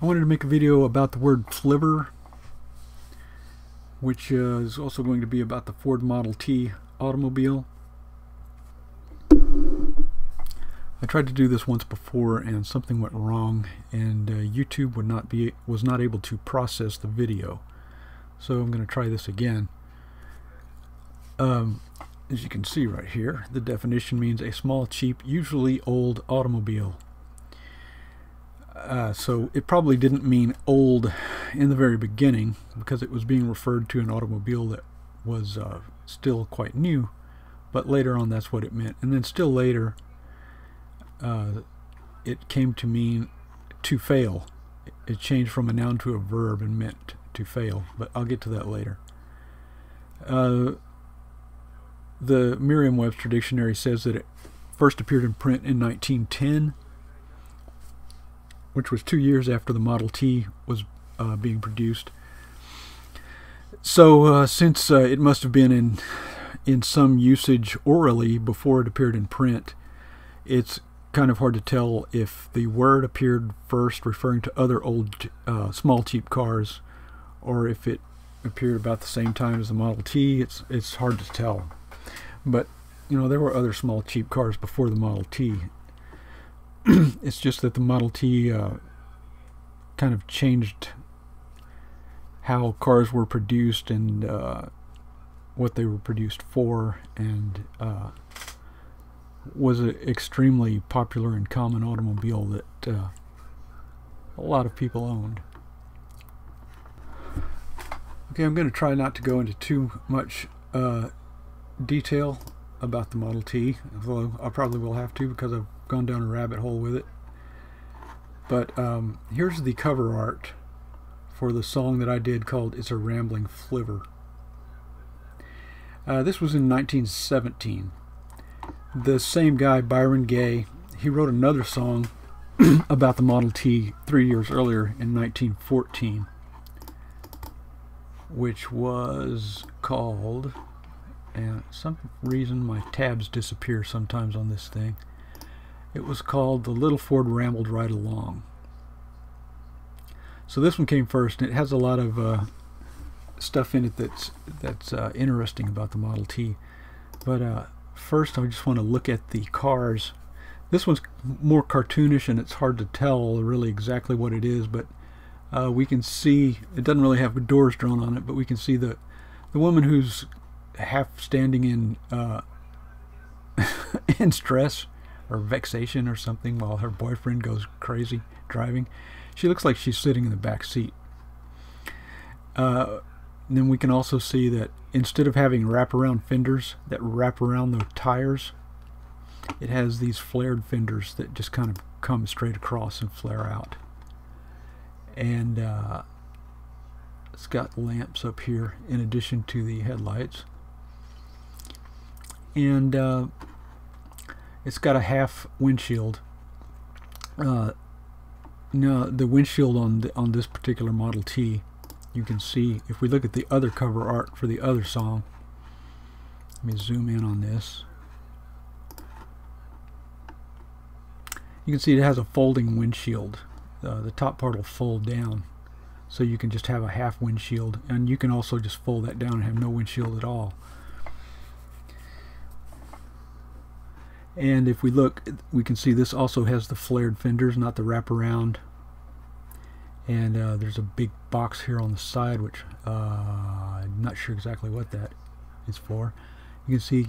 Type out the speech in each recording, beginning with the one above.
I wanted to make a video about the word Flivver, which is also going to be about the Ford Model T automobile. I tried to do this once before and something went wrong, and YouTube was not able to process the video. So I'm going to try this again. As you can see right here, the definition means a small, cheap, usually old automobile. So it probably didn't mean old in the very beginning, because it was being referred to an automobile that was still quite new, but later on that's what it meant. And then still later it came to mean to fail. It changed from a noun to a verb and meant to fail, but I'll get to that later. The Merriam-Webster dictionary says that it first appeared in print in 1910, which was 2 years after the Model T was being produced. So since it must have been in some usage orally before it appeared in print, it's kind of hard to tell if the word appeared first referring to other old small cheap cars, or if it appeared about the same time as the Model T. It's hard to tell. But you know, there were other small cheap cars before the Model T. It's just that the Model T kind of changed how cars were produced and what they were produced for, and was an extremely popular and common automobile that a lot of people owned. Okay, I'm going to try not to go into too much detail about the Model T, although I probably will have to because I've gone down a rabbit hole with it. But here's the cover art for the song that I did called It's a Rambling Flivver. This was in 1917. The same guy, Byron Gay, he wrote another song about the Model T 3 years earlier in 1914, which was called, and some reason my tabs disappear sometimes on this thing, it was called The Little Ford Rambled Right Along. So this one came first, and it has a lot of stuff in it that's interesting about the Model T. But first I just want to look at the cars. This one's more cartoonish, and it's hard to tell really exactly what it is, but we can see, it doesn't really have doors drawn on it, but we can see the woman who's half standing in in stress or vexation or something while her boyfriend goes crazy driving. She looks like she's sitting in the back seat. Then we can also see that instead of having wraparound fenders that wrap around the tires, it has these flared fenders that just kind of come straight across and flare out. And it's got lamps up here in addition to the headlights. And it's got a half windshield. Now the windshield on this particular Model T, you can see, if we look at the other cover art for the other song, let me zoom in on this. You can see it has a folding windshield. The top part will fold down, so you can just have a half windshield, and you can also just fold that down and have no windshield at all. And if we look, we can see this also has the flared fenders, not the wraparound. And there's a big box here on the side, which I'm not sure exactly what that is for. You can see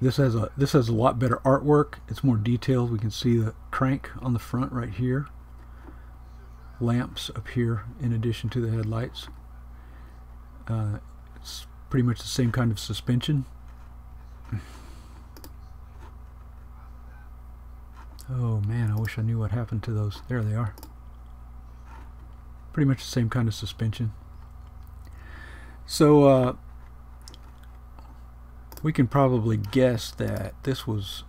this has a lot better artwork. It's more detailed. We can see the crank on the front right here, lamps up here in addition to the headlights. It's pretty much the same kind of suspension. Oh man, I wish I knew what happened to those. There they are. Pretty much the same kind of suspension. So we can probably guess that this was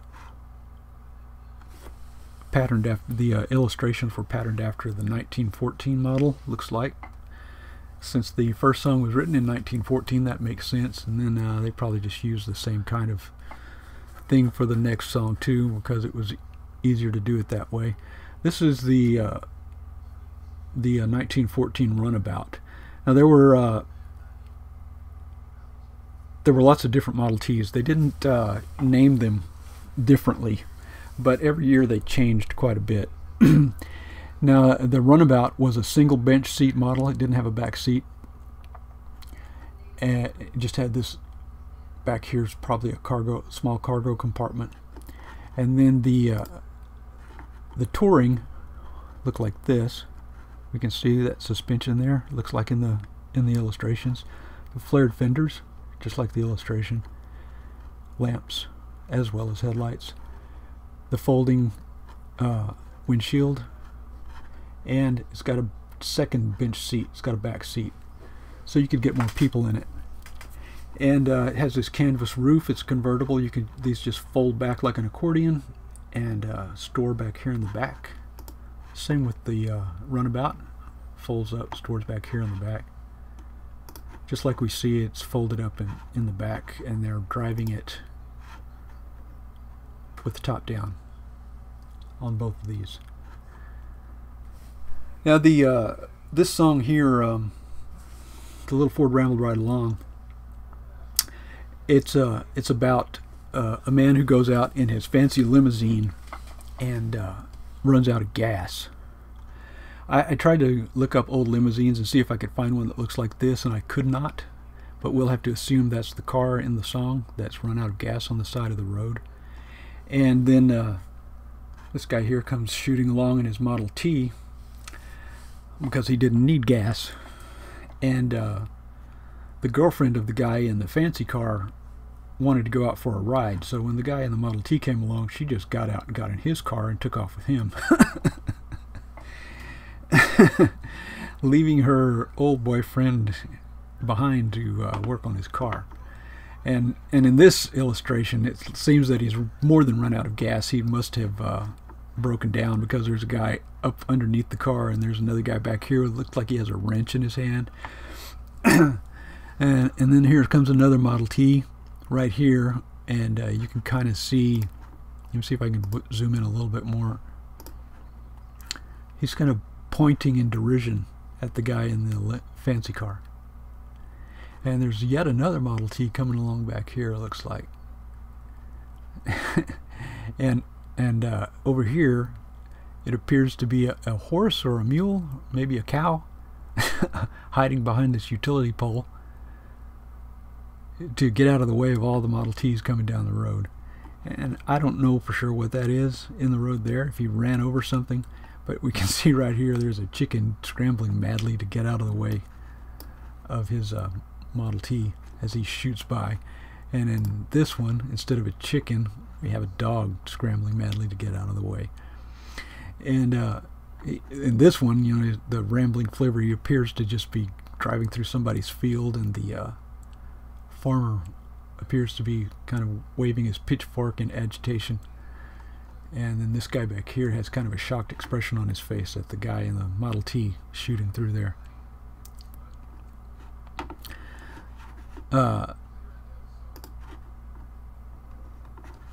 patterned after, the illustrations were patterned after the 1914 model, looks like. Since the first song was written in 1914, that makes sense. And then they probably just used the same kind of thing for the next song too, because it was easier to do it that way. This is the the 1914 Runabout. Now there were lots of different Model Ts. They didn't name them differently, but every year they changed quite a bit. Now the Runabout was a single bench seat model. It didn't have a back seat, and it just had this back here is probably a small cargo compartment. And then the Touring looked like this. We can see that suspension there. It looks like in the illustrations. The flared fenders, just like the illustration. Lamps, as well as headlights. The folding windshield, and it's got a second bench seat. It's got a back seat, so you could get more people in it. And it has this canvas roof. It's convertible. These just fold back like an accordion and store back here in the back. Same with the Runabout. Folds up, stores back here in the back. Just like we see, it's folded up in the back, and they're driving it with the top down on both of these. Now this song here, The Little Ford Rambled Right Along, it's about a man who goes out in his fancy limousine and runs out of gas. I tried to look up old limousines and see if I could find one that looks like this, and I could not, but we'll have to assume that's the car in the song that's run out of gas on the side of the road. And then this guy here comes shooting along in his Model T because he didn't need gas, and the girlfriend of the guy in the fancy car wanted to go out for a ride, so when the guy in the Model T came along, she just got out and got in his car and took off with him. Leaving her old boyfriend behind to work on his car. And in this illustration, it seems that he's more than run out of gas. He must have broken down, because there's a guy up underneath the car, and there's another guy back here who looks like he has a wrench in his hand. and then here comes another Model T right here, and you can kind of see, let me see if I can zoom in a little bit more. He's kind of pointing in derision at the guy in the fancy car. And there's yet another Model T coming along back here, it looks like. and over here, it appears to be a horse or a mule, maybe a cow, hiding behind this utility pole to get out of the way of all the Model Ts coming down the road. And I don't know for sure what that is in the road there, if he ran over something, but we can see right here there's a chicken scrambling madly to get out of the way of his Model T as he shoots by. And in this one, instead of a chicken, we have a dog scrambling madly to get out of the way. And in this one, you know, the rambling Flivver, he appears to just be driving through somebody's field, and the farmer appears to be kind of waving his pitchfork in agitation. And then this guy back here has kind of a shocked expression on his face at the guy in the Model T shooting through there. Let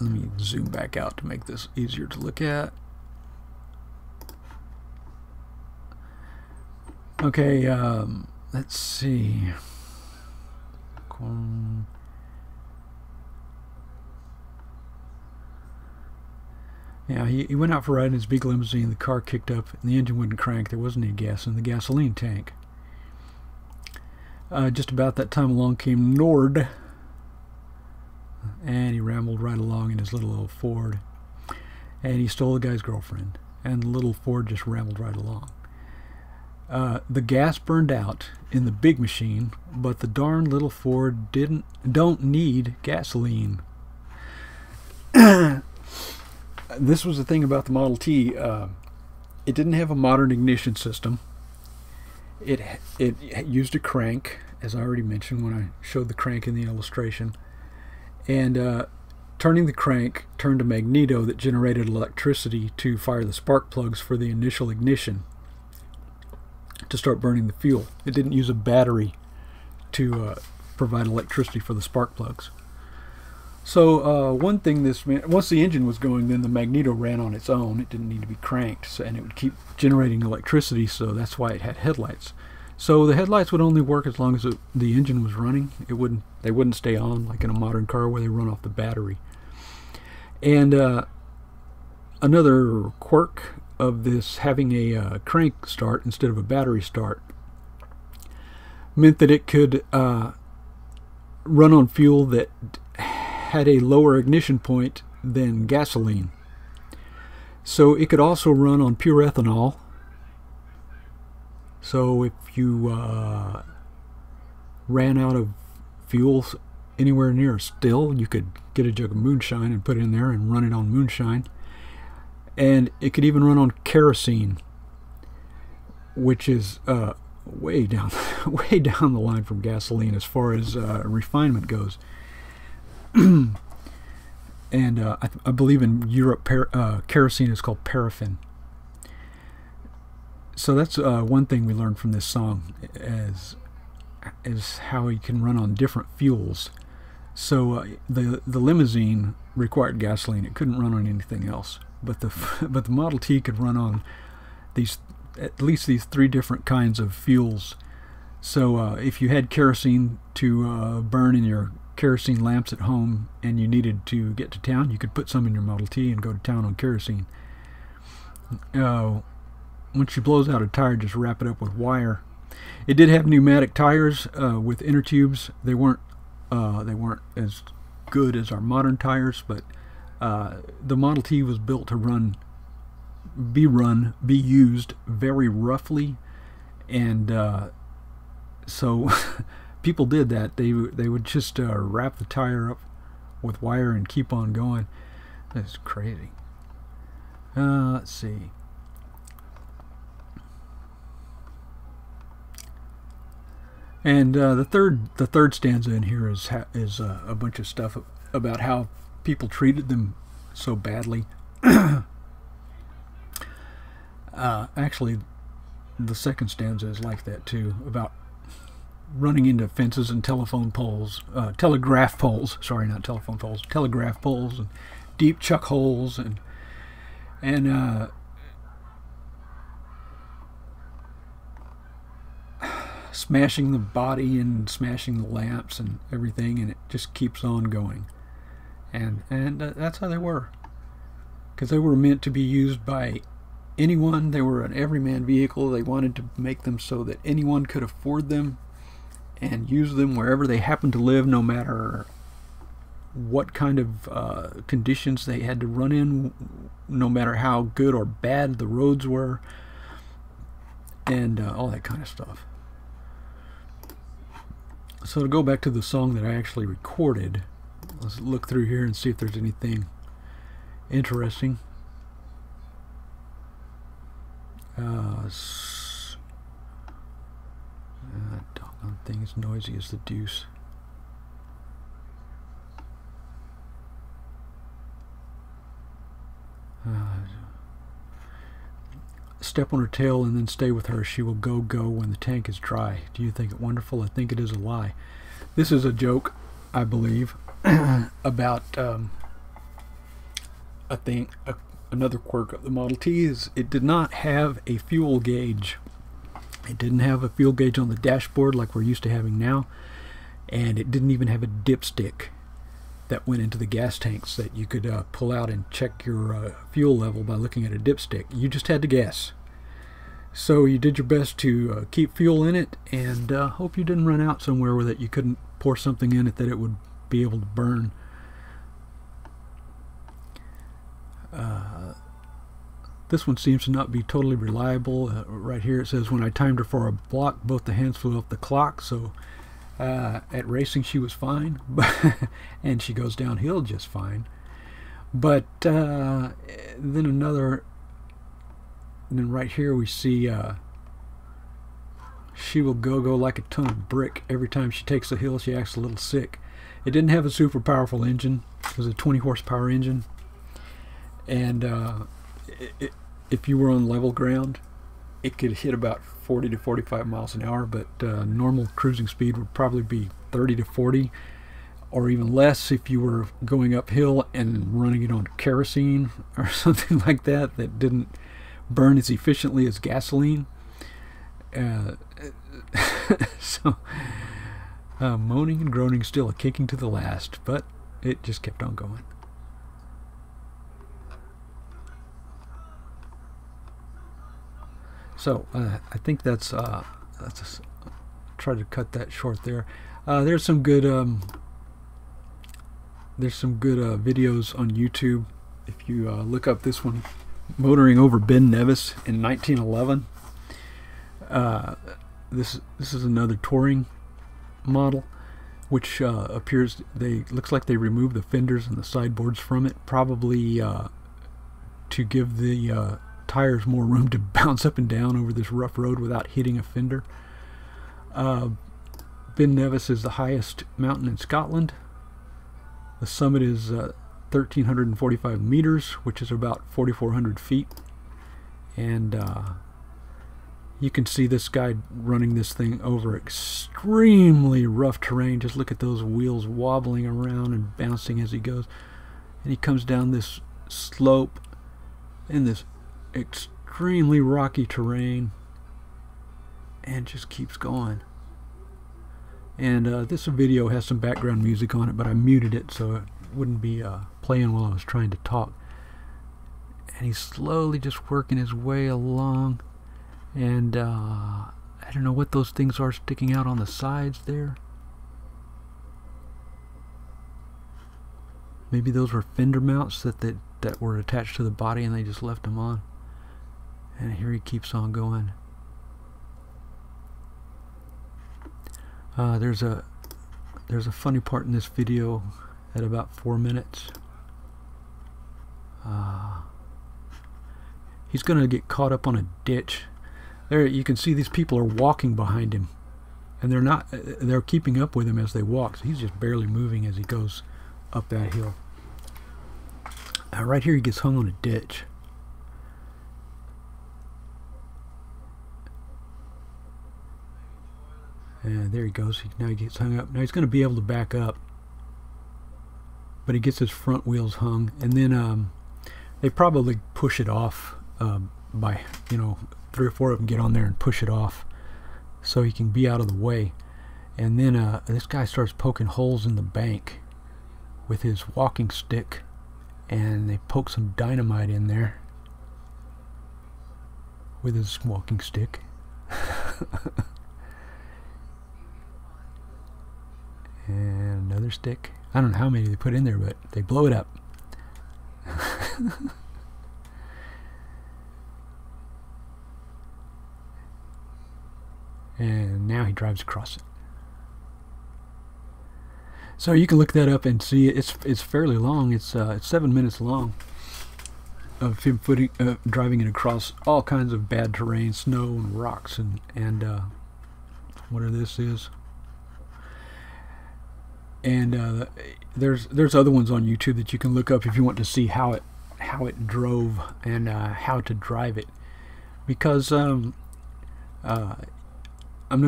me zoom back out to make this easier to look at. Okay, let's see. Yeah, he went out for a ride in his big limousine. The car kicked up and the engine wouldn't crank. There wasn't any gas in the gasoline tank. Just about that time along came Nord, and he rambled right along in his little old Ford, and he stole the guy's girlfriend, and the little Ford just rambled right along. The gas burned out in the big machine, but the darn little Ford don't need gasoline. This was the thing about the Model T. It didn't have a modern ignition system. It used a crank, as I already mentioned when I showed the crank in the illustration. And turning the crank turned a magneto that generated electricity to fire the spark plugs for the initial ignition to start burning the fuel. It didn't use a battery to provide electricity for the spark plugs. So one thing once the engine was going, then the magneto ran on its own. It didn't need to be cranked, so, and it would keep generating electricity. So that's why it had headlights. So the headlights would only work as long as the engine was running. They wouldn't stay on like in a modern car where they run off the battery. And another quirk of this having a crank start instead of a battery start meant that it could run on fuel that had a lower ignition point than gasoline. So it could also run on pure ethanol. So if you ran out of fuel anywhere near a still, you could get a jug of moonshine and put it in there and run it on moonshine. And it could even run on kerosene, which is way down the line from gasoline as far as refinement goes. And I believe in Europe kerosene is called paraffin. So that's one thing we learned from this song, is how you can run on different fuels. So the limousine required gasoline; it couldn't run on anything else. But the Model T could run on at least these 3 different kinds of fuels. So if you had kerosene to burn in your kerosene lamps at home and you needed to get to town, you could put some in your Model T and go to town on kerosene. When she blows out a tire, just wrap it up with wire. It did have pneumatic tires with inner tubes. They weren't as good as our modern tires, but the Model T was built to be used very roughly, and so people did that. They would just wrap the tire up with wire and keep on going. That's crazy. Let's see. And the third stanza in here is a bunch of stuff about how people treated them so badly. Actually, the second stanza is like that too, about running into fences and telegraph poles. Sorry, not telephone poles. Telegraph poles and deep chuck holes and smashing the body and smashing the lamps and everything, and it just keeps on going. And that's how they were, because they were meant to be used by anyone. They were an everyman vehicle. They wanted to make them so that anyone could afford them and use them wherever they happened to live, no matter what kind of conditions they had to run in, no matter how good or bad the roads were, and all that kind of stuff. So to go back to the song that I actually recorded, let's look through here and see if there's anything interesting. Doggone thing is noisy as the deuce. Step on her tail and then stay with her. She will go when the tank is dry. Do you think it wonderful? I think it is a lie. This is a joke, I believe, about another quirk of the Model T is it did not have a fuel gauge. It didn't have a fuel gauge on the dashboard like we're used to having now, and it didn't even have a dipstick that went into the gas tanks that you could pull out and check your fuel level by looking at a dipstick. You just had to guess. So you did your best to keep fuel in it, and hope you didn't run out somewhere where that you couldn't pour something in it that it would be able to burn. This one seems to not be totally reliable. Right here it says, when I timed her for a block, both the hands flew off the clock. So at racing she was fine, and she goes downhill just fine. But then right here we see she will go like a ton of brick. Every time she takes a hill she acts a little sick. It didn't have a super powerful engine. It was a 20 horsepower engine, and if you were on level ground it could hit about 40 to 45 miles an hour, but normal cruising speed would probably be 30 to 40 or even less if you were going uphill and running it on kerosene or something like that that didn't burn as efficiently as gasoline. So moaning and groaning, still a kicking to the last, but it just kept on going. So I think that's try to cut that short there. There's some good videos on YouTube. If you look up this one, Motoring Over Ben Nevis in 1911. This is another touring model, which appears looks like they removed the fenders and the sideboards from it, probably to give the tires more room to bounce up and down over this rough road without hitting a fender. Ben Nevis is the highest mountain in Scotland. The summit is 1,345 meters, which is about 4,400 feet. And you can see this guy running this thing over extremely rough terrain. Just look at those wheels wobbling around and bouncing as he goes. And he comes down this slope in this extremely rocky terrain and just keeps going. And this video has some background music on it, but I muted it so it wouldn't be playing while I was trying to talk. And he's slowly just working his way along, and I don't know what those things are sticking out on the sides there. Maybe those were fender mounts that were attached to the body and they just left them on. And here he keeps on going. There's a funny part in this video at about 4 minutes. He's gonna get caught up on a ditch. There you can see these people are walking behind him, and they're keeping up with him as they walk, so he's just barely moving as he goes up that hill. Right here he gets hung on a ditch. And there he goes. Now he gets hung up. Now he's going to be able to back up, but he gets his front wheels hung, and then they probably push it off by, 3 or 4 of them get on there and push it off so he can be out of the way. And then this guy starts poking holes in the bank with his walking stick, and they poke some dynamite in there with his walking stick. And another stick. I don't know how many they put in there, but they blow it up. And now he drives across it. So you can look that up and see it's fairly long. It's 7 minutes long of him driving it across all kinds of bad terrain, snow and rocks and whatever this is. And there's other ones on YouTube that you can look up if you want to see how it drove and how to drive it. Because I'm not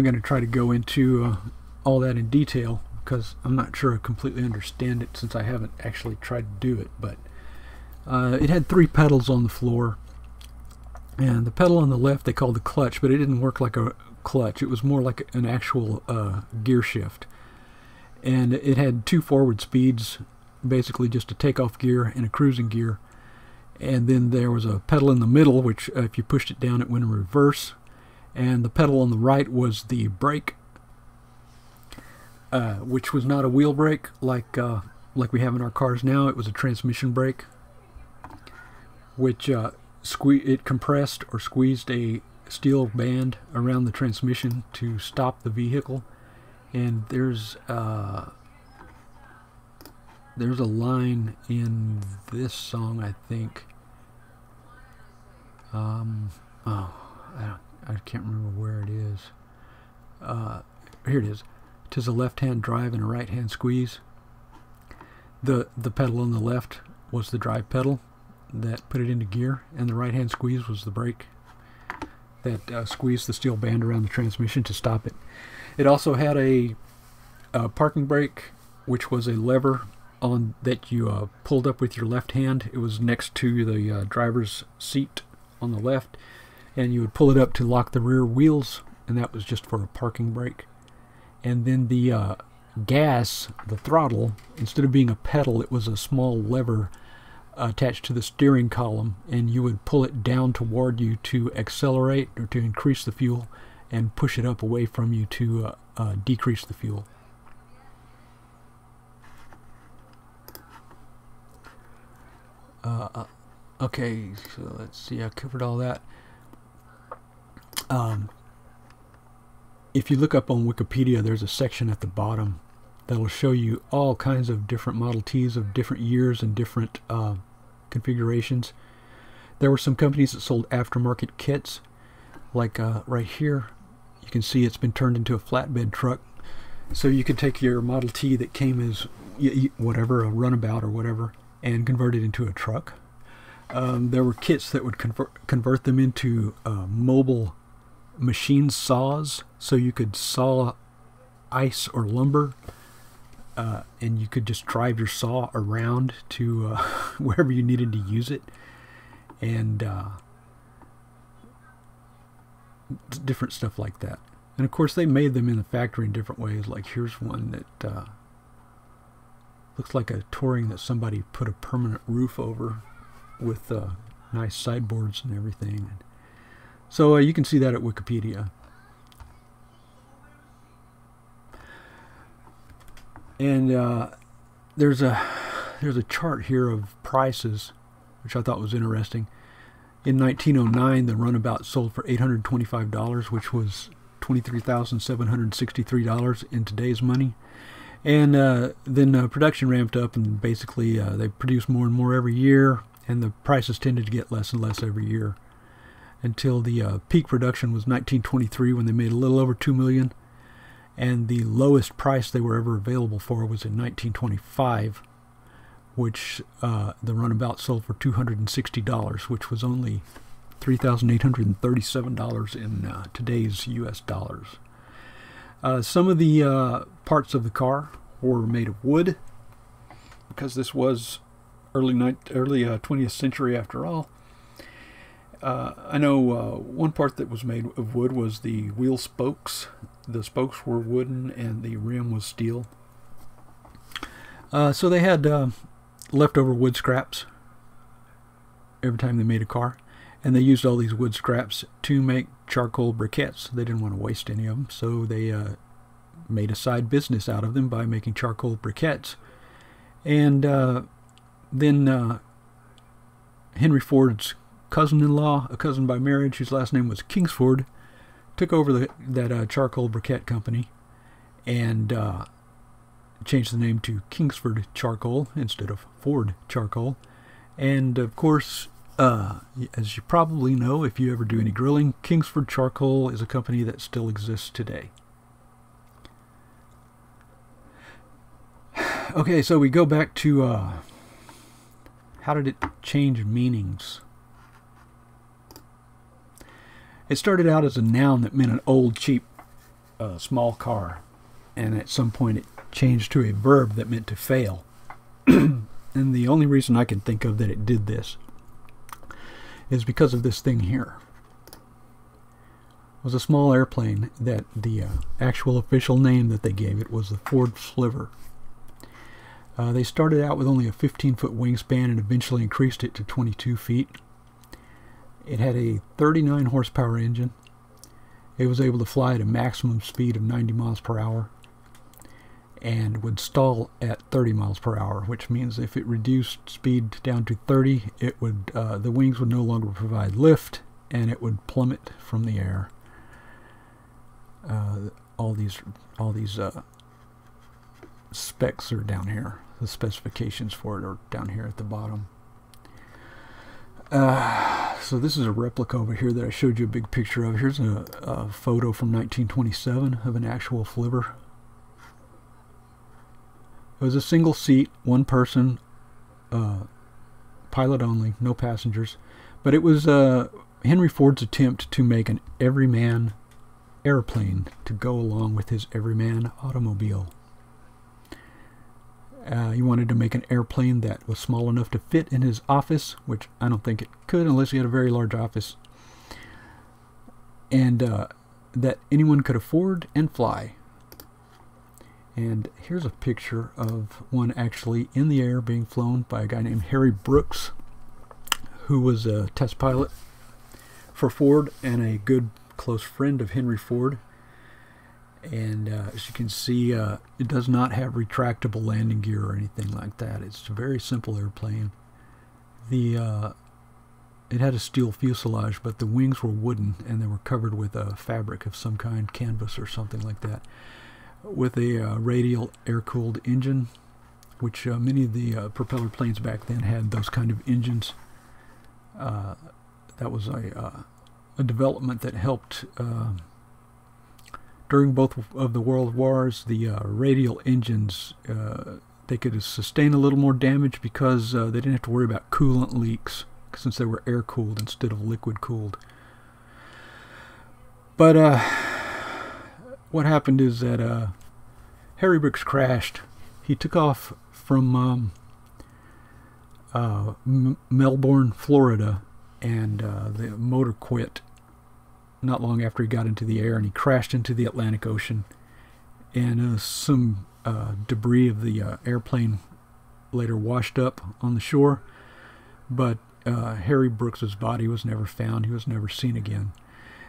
going to try to go into all that in detail, because I'm not sure I completely understand it since I haven't actually tried to do it. But it had 3 pedals on the floor, and the pedal on the left they called the clutch, but it didn't work like a clutch. It was more like an actual gear shift. And it had 2 forward speeds, basically just a takeoff gear and a cruising gear. And then there was a pedal in the middle, which if you pushed it down it went in reverse. And the pedal on the right was the brake, which was not a wheel brake like we have in our cars now. It was a transmission brake, which it compressed or squeezed a steel band around the transmission to stop the vehicle. And there's a line in this song, I think. I can't remember where it is. Here it is. 'Tis a left-hand drive and a right-hand squeeze. The pedal on the left was the drive pedal that put it into gear, and the right-hand squeeze was the brake that squeezed the steel band around the transmission to stop it. It also had a parking brake which was a lever on that you pulled up with your left hand. It was next to the driver's seat on the left, and you would pull it up to lock the rear wheels, and that was just for a parking brake. And then the gas, the throttle, instead of being a pedal, it was a small lever attached to the steering column, and you would pull it down toward you to accelerate or to increase the fuel, and push it up away from you to decrease the fuel. Okay, so let's see, I covered all that. If you look up on Wikipedia, there's a section at the bottom that will show you all kinds of different Model Ts of different years and different configurations. There were some companies that sold aftermarket kits, like right here. You can see it's been turned into a flatbed truck. So you could take your Model T that came as whatever, a runabout or whatever, and convert it into a truck. There were kits that would convert them into mobile machine saws, so you could saw ice or lumber, and you could just drive your saw around to wherever you needed to use it, and different stuff like that. And of course they made them in the factory in different ways. Like here's one that looks like a Touring that somebody put a permanent roof over with nice sideboards and everything. So you can see that at Wikipedia. And there's a chart here of prices, which I thought was interesting. In 1909, the runabout sold for $825, which was $23,763 in today's money. And then production ramped up, and basically they produced more and more every year, and the prices tended to get less and less every year, until the peak production was 1923, when they made a little over $2 million, and the lowest price they were ever available for was in 1925, which the runabout sold for $260, which was only $3,837 in today's U.S. dollars. Some of the parts of the car were made of wood, because this was early 20th century after all. I know one part that was made of wood was the wheel spokes. The spokes were wooden and the rim was steel. So they had leftover wood scraps every time they made a car, and they used all these wood scraps to make charcoal briquettes. They didn't want to waste any of them, so they made a side business out of them by making charcoal briquettes. And then Henry Ford's cousin-in-law, a cousin by marriage whose last name was Kingsford, took over that charcoal briquette company and changed the name to Kingsford Charcoal instead of Ford Charcoal. And of course, as you probably know if you ever do any grilling, Kingsford Charcoal is a company that still exists today. Okay, so we go back to how did it change meanings? It started out as a noun that meant an old, cheap, small car, and at some point it changed to a verb that meant to fail. And the only reason I can think of that it did this is because of this thing here. It was a small airplane that the actual official name that they gave it was the Ford Flivver. They started out with only a 15-foot wingspan and eventually increased it to 22 feet. It had a 39 horsepower engine. It was able to fly at a maximum speed of 90 miles per hour and would stall at 30 miles per hour, which means if it reduced speed down to 30, it would the wings would no longer provide lift and it would plummet from the air. All these specs are down here. The specifications for it are down here at the bottom. So this is a replica over here that I showed you a big picture of. Here's a photo from 1927 of an actual Flivver. It was a single seat, one person, pilot only, no passengers. But it was Henry Ford's attempt to make an everyman airplane to go along with his everyman automobile. He wanted to make an airplane that was small enough to fit in his office, which I don't think it could unless he had a very large office, and that anyone could afford and fly. And here's a picture of one actually in the air being flown by a guy named Harry Brooks, who was a test pilot for Ford and a good close friend of Henry Ford. And as you can see, it does not have retractable landing gear or anything like that. It's a very simple airplane. It had a steel fuselage, but the wings were wooden, and they were covered with a fabric of some kind, canvas or something like that, with a radial air-cooled engine, which many of the propeller planes back then had those kind of engines. That was a development that helped during both of the world wars. The radial engines, they could sustain a little more damage because they didn't have to worry about coolant leaks, since they were air-cooled instead of liquid-cooled. But what happened is that Harry Brooks crashed. He took off from Melbourne, Florida, and the motor quit not long after he got into the air, and he crashed into the Atlantic Ocean. And some debris of the airplane later washed up on the shore, but Harry Brooks's body was never found. He was never seen again.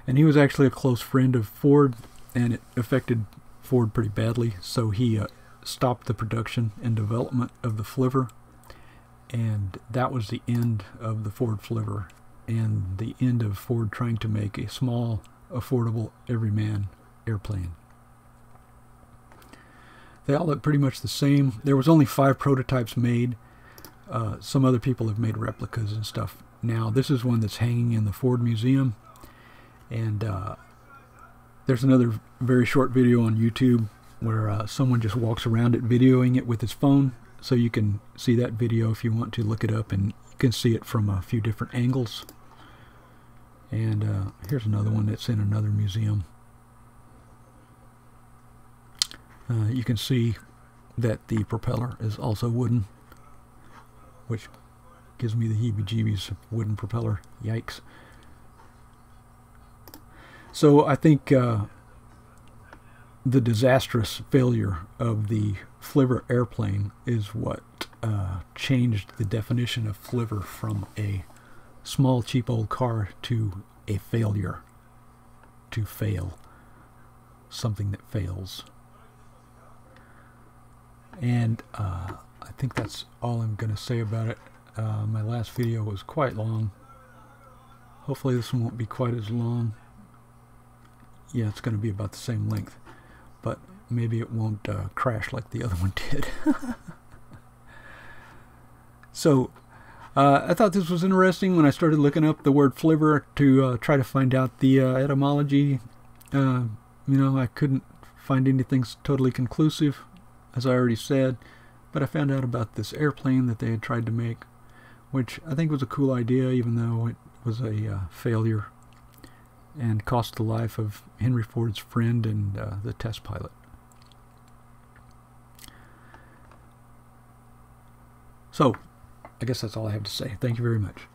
And he was actually a close friend of Ford, and it affected Ford pretty badly, so he stopped the production and development of the Flivver, and that was the end of the Ford Flivver, and the end of Ford trying to make a small, affordable, everyman airplane. They all look pretty much the same. There was only 5 prototypes made. Some other people have made replicas and stuff. Now, this is one that's hanging in the Ford Museum, and there's another very short video on YouTube where someone just walks around it videoing it with his phone, so you can see that video if you want to look it up, and you can see it from a few different angles. And here's another one that's in another museum. You can see that the propeller is also wooden, which gives me the heebie-jeebies of wooden propeller. Yikes. So I think the disastrous failure of the Flivver airplane is what changed the definition of Flivver from a small, cheap old car to a failure. To fail. Something that fails. And I think that's all I'm going to say about it. My last video was quite long. Hopefully this one won't be quite as long. Yeah, it's going to be about the same length, but maybe it won't crash like the other one did. So I thought this was interesting when I started looking up the word Flivver to try to find out the etymology. You know, I couldn't find anything totally conclusive, as I already said, but I found out about this airplane that they had tried to make, which I think was a cool idea, even though it was a failure and cost the life of Henry Ford's friend and the test pilot. So, I guess that's all I have to say. Thank you very much.